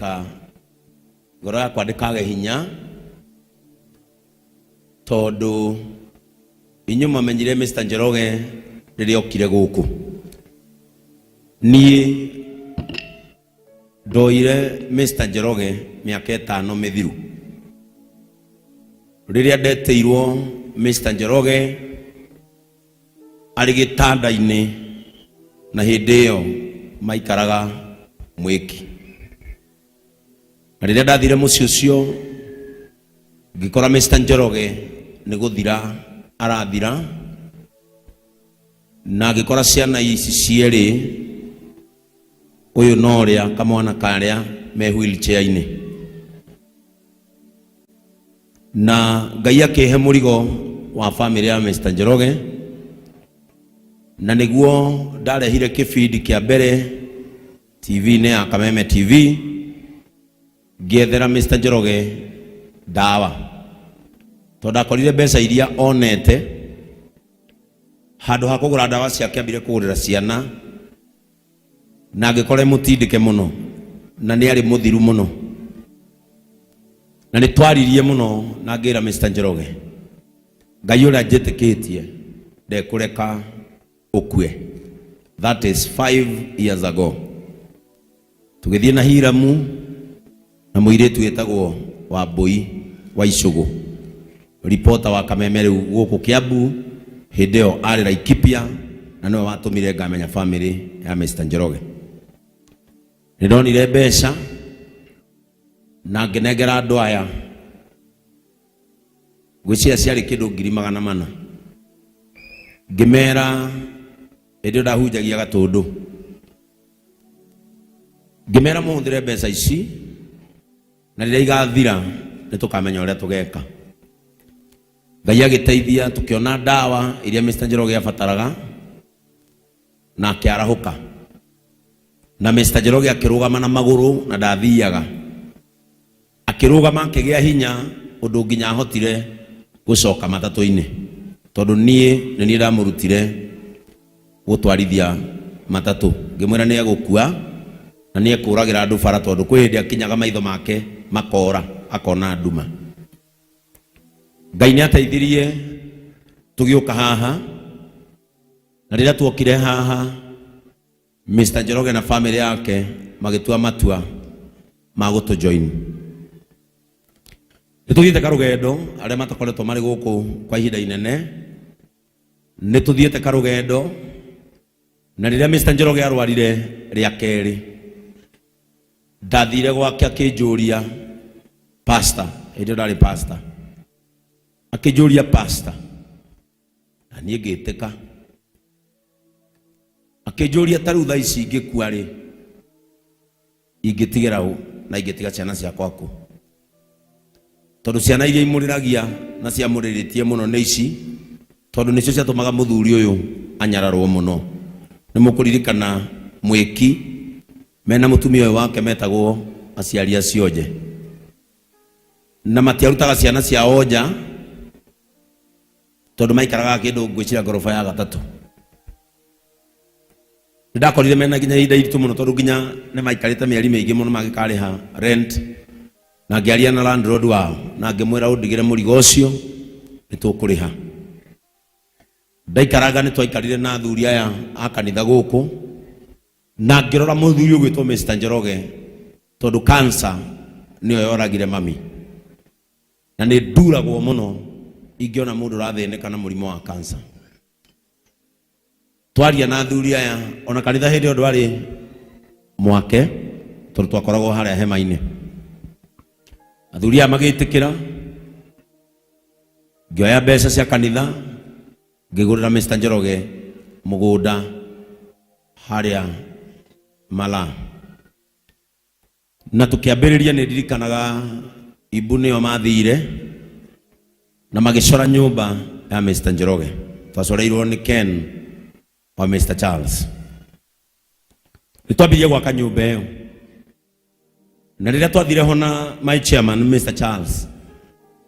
kwandika ngoro yakwa ndikage hinya tondu inyuma menyire Mr. Njoroge riri okire guku ni ndoire Mr. Njoroge miaka 5 mithiru riria ndeteirwo Mr. Njoroge ari gitanda-ini na hindi iyo maikaraga Mwiki. Riria ndathire muci ucio ngikora Mr. Njoroge ni guthira arathira na ngikora ciana ici cieri uyu no ria kamwana karia me wheelchair-ini na Ngai akihe murigo wa family ya Mr. Njoroge na niguo ndarehire kibindi kia mbere TV-ini ya Kameme TV giethera Mr. Njoroge dawa tondu akorire mbeca iria onete handu ha kugura dawa ciake ambire kugurira ciana na agikore mutindike muno na ni ari muthiru muno na ni twaririe muno na ngira Mr. Njoroge Ngai uria njitikitie ndekureka ukue. That is 5 years ago. Tugithie na Hiramu na muiretu wetagwo Wambui wa Icugu reporter wa Kameme riu guku Kiambu hindeo ari Laikipia na no watumire ngamenya family ya Mr. Njoroge. Nindonire mbeca na nginengera andu aya gwicia ciari kindu 400,000 ngimera ndio ndahunjagia Gatundu ngimera muhundire mbeca ici na riria igathira nitukamenya uria tugeka. Ngai agiteithia tukiona dawa iria Mr. Njoroge abataraga na akiarahuka na Mr. Njoroge akirugama na maguru na ndathiaga akirugama akigia hinya undu nginya hotire gucoka matatu-ini tondu nie ni ndamurutire gutwarithia matatu ngimwira ni agukua na ni ekuragira andu bara tondu kwi hindi akinyaga maitho make makora akona nduma. Ngai ni ateithirie tugiuka haha na riria tuokire haha Mr. Njoroge na family yake magitua matua magutu join. Nituthiete karugendo aria matakoretwo mari guku kwa ihinda inene nituthiete karugendo na riria Mr. Njoroge arwarire ria keri ndathire gwake akinjuria pastor ndio ndari pastor akinjuria pastor na nie ngiteka akinjuria taru thaa ici ngikua ri ingitigira u na ingitiga ciana ciakwa ku tondu ciana iria imuriragia na ciamuriritie muno ni ici tondu nicio ciatumaga muthuri uyu anyararwo muno. Ni mukuririkana Mwiki mena mutumia wake metagwo aciari acionje na matiarutaga ciana cia onja tondu maikaraga kindu ngwicira ngorofa ya gatatu. Ndakorire mena nginya ihinda iritu muno tondu nginya ni maikarite mieri mingi muno magikariha rent na ngiaria na landlord wao na ngimwira undigire murigo ucio nitukuriha. Ndaikaraga ni twaikarire na athuri aya a kanitha guku na ngirora muthuri ugwitwo Mr. Njoroge tondu cancer niyo yoragire mami na ni nduragwo muno ingiona mundu rathinika na murimo wa cancer. Twaria na athuri aya ona kanitha hindi ndu ari mwake tondu twakoragwo haria hema-ini. Athuri aya magitikira ngioya mbeca cia kanitha ngigurira Mr. Njoroge mugunda haria Mala na tukiambiriria ni ndirikanaga ibu niyo mathire na magicora nyumba ya Mr. Njoroge twacoreirwo ni Ken wa Mr. Charles. Nitwambirie gwaka nyumba iyo na riria twathire hona my chairman Mr. Charles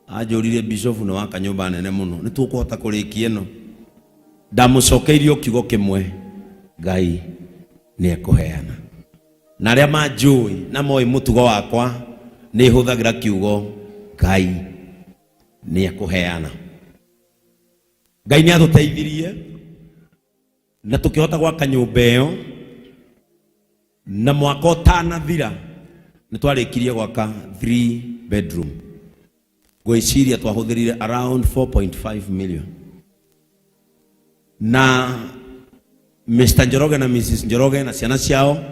ajurire bishop no waka nyumba nene muno nitukuhota kurikia ino ndamucokeirio kiugo kimwe Ngai ni ekuheana na ria manjui na moi mutugo wakwa ni huthagira kiugo Ngai ni akuheana. Ngai ni atuteithirie na tukihota gwaka nyumba iyo na mwaka utanathira ni twarikirie gwaka 3 bedroom. Gwiciria twahuthirire around 4.5 million. Na Mr. Njoroge na Mrs. Njoroge na ciana ciao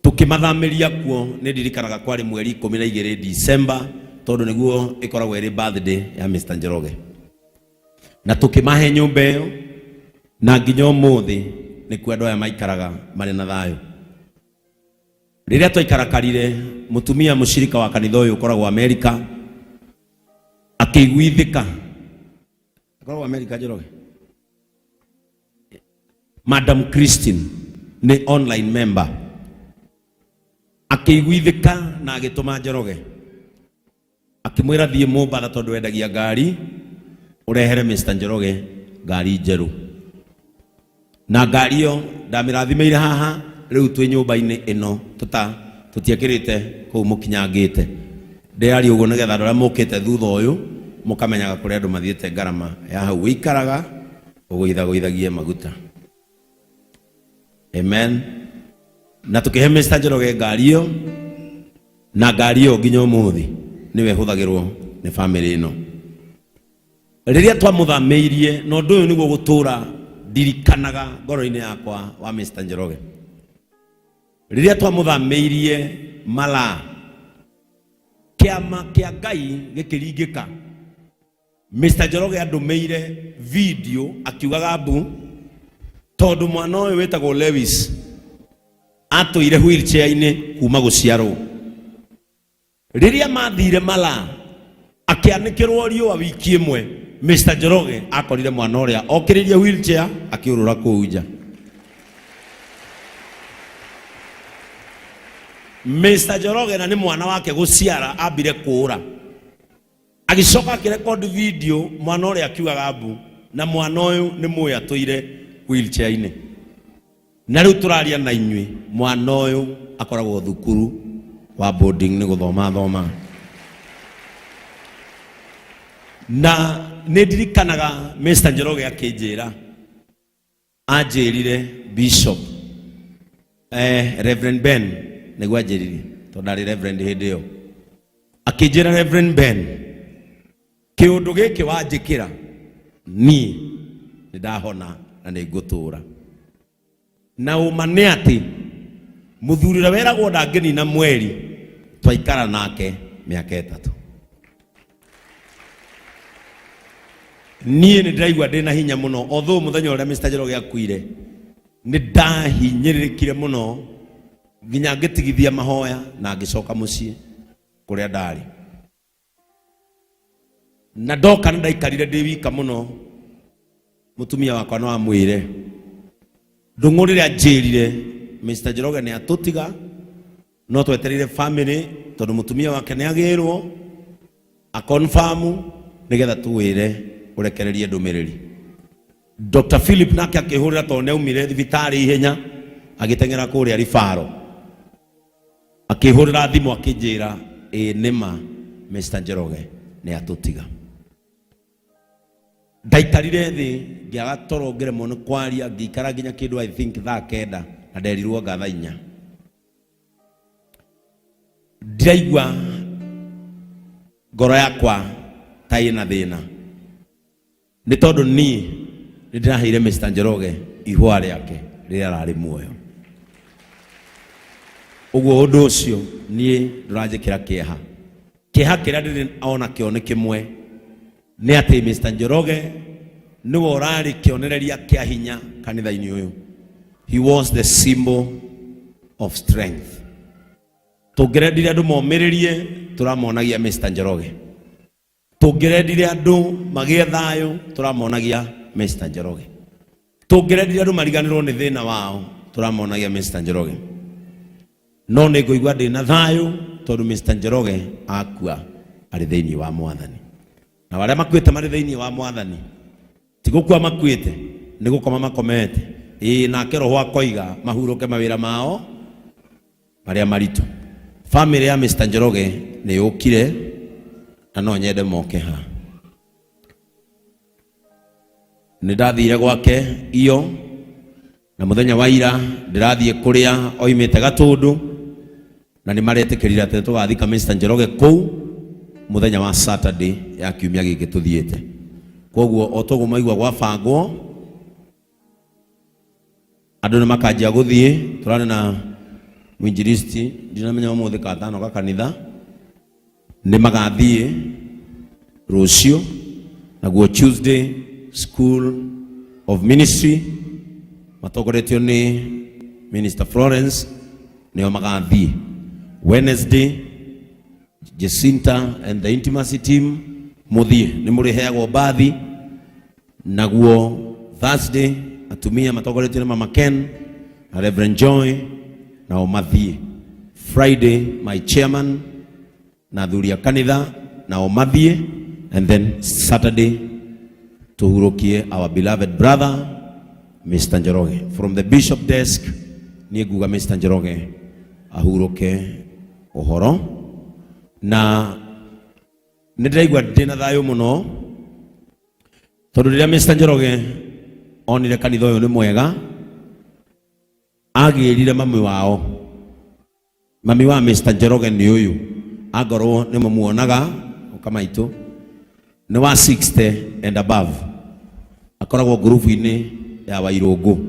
tukimathamiria kuo ni ndirikanaga kwari mweri 12 December tondu niguo ikoragwo iri birthday ya Mr. Njoroge, na tukimahe nyumba iyo na nginya umuthi ni kwa andu aya maikaraga mari na thayo. Riria twaikarakarire mutumia mushirika wa kanitha uyu ukoragwo America akiguithika, akoragwo America Njoroge, Madam Christine ni online member, akiguithika na agituma Njoroge akimwira thie Mombatha tondu wendagia ngari urehere Mr. Njoroge ngari njeru. Na ngari iyo ndamirathimeire haha riu twi nyumba-ini ino tutiakirite kuu mukinyangite. Ndiari uguo nigetha andu aria mukite thutha uyu mukamenyaga kuri andu mathiete ngarama ya hau wikaraga uguithaguithagie maguta. Amen. Na tukihe Mr. Njoroge ngari iyo na ngari iyo nginya umuthi niwe huthagirwo ni family ino. Riria twamuthamiirie no ndu uyu niguo gutura ndirikanaga ngoro-ini yakwa wa Mr. Njoroge. Riria twamuthamiirie Mala, kiama kia Ngai gikiringika, Mr. Njoroge andumeire video akiugaga mbu tondu mwana uyu wetagwo Lewis atuire wheelchair-ini kuma guciarwo. Riria mathire Mala akianikirwo riua wiki imwe, Mr. Njoroge akorire mwana uria okiririe wheelchair akiurura kuu nja. Mr. Njoroge na ni mwana wake guciara ambire kuura, agicoka akirecord video mwana uria akiugaga mbu na mwana uyu ni muya atuire wheelchair-ini. Na riu turaria na inyui mwana uyu akoragwo thukuru wa boarding ni guthoma. Na nindirikanaga Mr. Njoroge akinjira anjirire Bishop Reverend Ben niguo anjirire tondu ndari Reverend hindi iyo, akinjira Reverend Ben kiundu giki wanjikira ni ndahona na nigutura. Na umane ati muthurira weragwo ndangeni na mweri twaikara nake miaka 3. Niĩ nĩ ndiraigua ndĩna hinya muno, although muthenya ũrĩa Mr. Njoroge akuire nĩ ndahinyĩrĩrĩkire muno nginya ngĩtigithia mahoya na ngĩcoka mũciĩ kũrĩa ndarĩ. Na ndoka nĩ ndaikarire ndĩ wika muno, mutumia wakwa no amwĩre ndũng'ũ anjĩrire Mr. Njoroge nĩ atũtiga no twetereire family tondu mutumia wake nĩ agĩrwo a confirm nigetha tuwĩre urekererie ndumiriri. Dr. Philip nake akihurira tondu neumire thibitari ihenya agitengera kuria rifaro, akihurira thimu akinjira nima Mr. Njoroge ni atutiga. Ndaikarire thi ngiaga toro ngire muno kwaria, ngikara nginya kindu I think thaa 9 na nderirwo ngatha 4. Ndiraigua ngoro yakwa ta ina thina ni tondu ni ndiraheire Mr. Njoroge ihwa riake riria rari muoyo. Uguo undu ucio ni nduranjikira kieha kiria ndiri ona kio ni kimwe ni ati Mr. Njoroge niwe urari kionereria kia hinya kanitha-ini uyu. He was the symbol of strength. Tungirendire andu momiririe turamonagia Mr. Njoroge, tungirendire andu magie thayo turamonagia Mr. Njoroge, tungirendire andu mariganirwo ni thina wao turamonagia Mr. Njoroge. No ni nguigua ndina thayo tondu Mr. Njoroge akua ari thiini wa Mwathani. Na wale makuite mari thiini wa Mwathani tigukua makuite ni gukoma makomete nake roho akoiga mahuruke mawira mao maria maritu. Family ya Mr. Njoroge ni yukire na no nyende moke ha. Nidathire gwake iyo na muthenya wa ira ndirathie kuria oimite Gatundu na ni maretikirira ati tugathika Mr. Njoroge kou muthenya wa Saturday ya kiumia giki tuthiete. Koguo otogo maigwa gwabangwo andu ni makanjia guthie turane na mwinjiristi ndinamenya umuthi katano ka kanitha ni magathie rucio naguo Tuesday School of Ministry matogoretio ni Minister Florence ni magathie. Wednesday Jacinta and the intimacy team muthie ni muri heagwo bathi naguo. Thursday atumia matogoretio ni Mama Ken na Reverend Joy na omathie. Friday my chairman na thuria kanitha na omathie, and then Saturday tuhurokie our beloved brother Mr. Njoroge from the bishop desk. Ni guga Mr. Njoroge ahuroke ohoro na nidiraigwa ndina thayo muno tondu riria Mr. Njoroge onire kanitha uyu ni mwega agirire mami wao. Mami wa Mr. Njoroge ni uyu agorwo ni mamuonaga kama itu ni wa 60 and above, akoragwo group ini ya Wairungu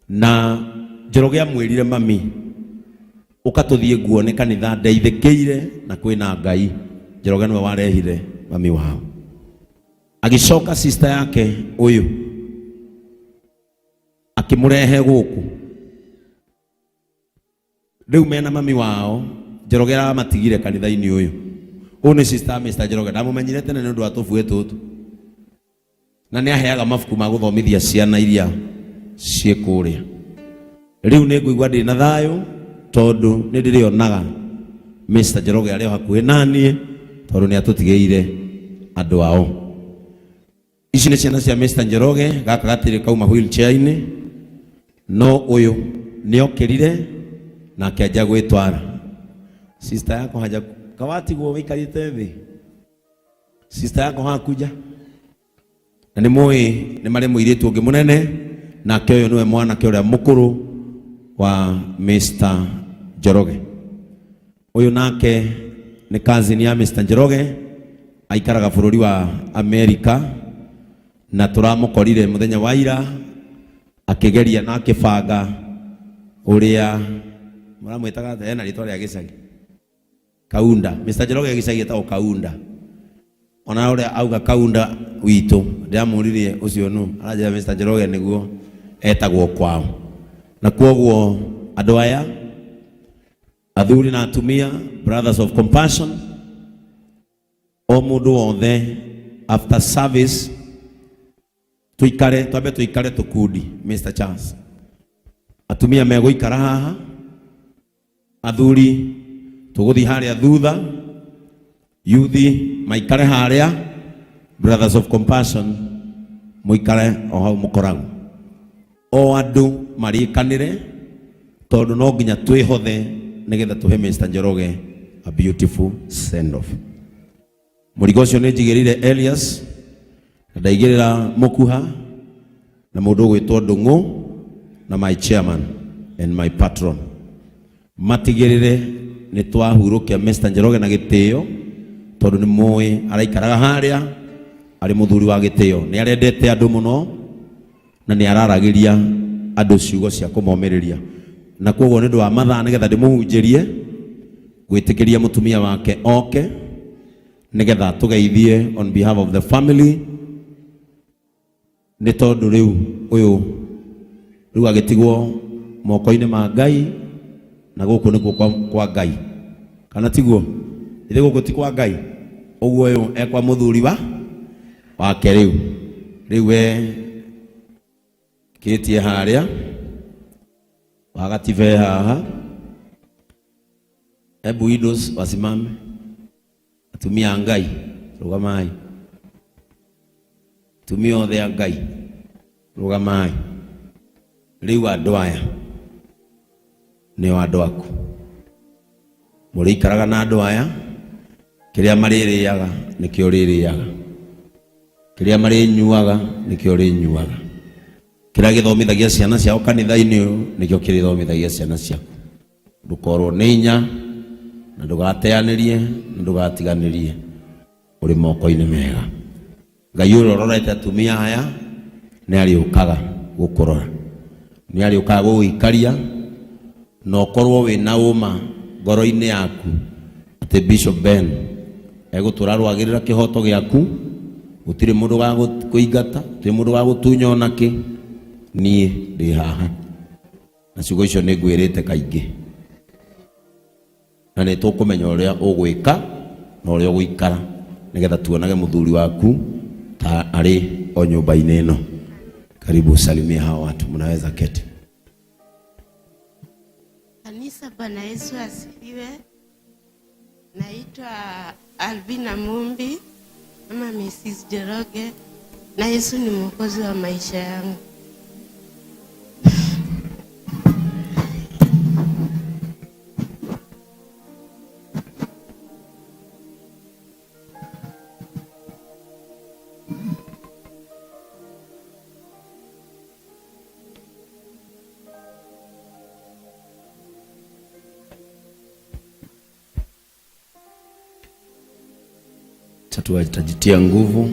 na Njoroge amwirire mami ukatuthie guo ni kanitha ndeithikire na kwina Ngai. Njoroge niwe warehire mami wao agicoka sister yake uyu akimurehe guku riu mena mami wao. Njoroge amatigire kanitha-ini uyu. Uyu ni sister Mr. Njoroge ndamumenyire tene ni undu wa tubue tutu na ni aheaga mabuku ma guthomithia ciana iria cie kuria. Riu ni nguigwa ndi na thayo tondu ni ndirionaga Mr. Njoroge ari hakuhi nanie tondu ni atutigeire andu ao. Ici ni ciana cia Mr. Njoroge gaka gatiri kauma wheelchair-ini no uyu ni okirire na akianjia gwitwara. Sister yako haja kawatigwo wikarite thi, sister yako hakuja na ni moi ni mari muiritu ungi munene na kioyo niwe mwana kioria mukuru wa Mr. Njoroge. Uyu nake ni cousin ya Mr. Njoroge aikaraga bururi wa America na turamukorire muthenya wa ira akigeria na akibanga uria muramwitaga ena ritwa ria gicagi Kaunda. Mr. Njoroge gicagi etagwo Kaunda. Ona uria auga Kaunda witu ndiamuririe ucio nu araja Mr. Njoroge niguo etagwo kwao. Na kwoguo andu aya athuri na atumia, brothers of compassion, o mundu wothe after service tuikare tukundi. Mr. Charles atumia meguikara haha, athuri tuguthi haria thutha, youthi maikare haria, brothers of compassion muikare o hau mukoragu. O andu marikanire tondu no nginya twihothe nigetha tuhe Mr. Njoroge a beautiful send off. Murigo cio ni njigirire Elias ndaigirira mukuha na mundu gwitwo Ndungu na my chairman and my patron matigirire ni twahurukia Mr. Njoroge na gitio tondu ni moi araikaraga haria ari muthuri wa gitio. Ni arendete andu muno na ni araragiria andu ciugo cia kumomiriria na kwoguo ni ndu wa mathaa nigetha ndimuhunjirie gwitikiria mutumia wake oke nigetha tugeithie on behalf of the family. Ni tondu riu uyu riu agitigwo moko-ini ma Ngai na guku nikuo kwa Ngai kana tiguo ithe guku ti kwa Ngai. Uguo uyu ekwa muthuri wake riu we kitie haria wagative haha. Ebu idos wasimame, atumia Ngai rugamai, tumia othe Ngai rugamai. Riu andu aya nĩ wa andũ aku. Mũrĩikaraga na andũ aya, kĩrĩa marĩrĩaga nĩkĩo ũrĩrĩaga, kĩrĩa marĩnyuaga nĩkĩo ũrĩnyuaga, kĩrĩa gĩthomithagia ciana ciao kanitha-inĩ ũyũ nĩkĩo kĩrĩthomithagia ciana ciaku. Ndũkorwo nĩ hinya na ndũgateanĩrie na ndũgatiganĩrie, ũrĩ moko-inĩ mega. Ngai ũrĩa ũrorete atumia aya nĩ arĩũkaga gũkũrora, nĩ arĩũkaga gũgũikaria na ũkorwo wĩna ũma ngoro-inĩ yaku atĩ Bishop Ben egũtũra rwagĩrĩra kĩhoto gĩaku, gũtirĩ mũndũ wa kũingata, gũtirĩ mũndũ wa gũtunya onakĩ. Niĩ ndĩ haha na ciugo icio nĩ ngwĩrĩte kaingĩ, na nĩ tũkũmenya ũrĩa ũgwĩka na ũrĩa ũgũikara, nĩgetha tuonage mũthuri waku ta arĩ o nyũmba-inĩ ĩno. Karibu salimia hawa watu, mnaweza keti. Kanisa, Bwana Yesu asifiwe. Naitwa Alvina Mumbi ama Mrs. Njoroge, na Yesu ni mwokozi wa maisha yangu. Tutajitia nguvu.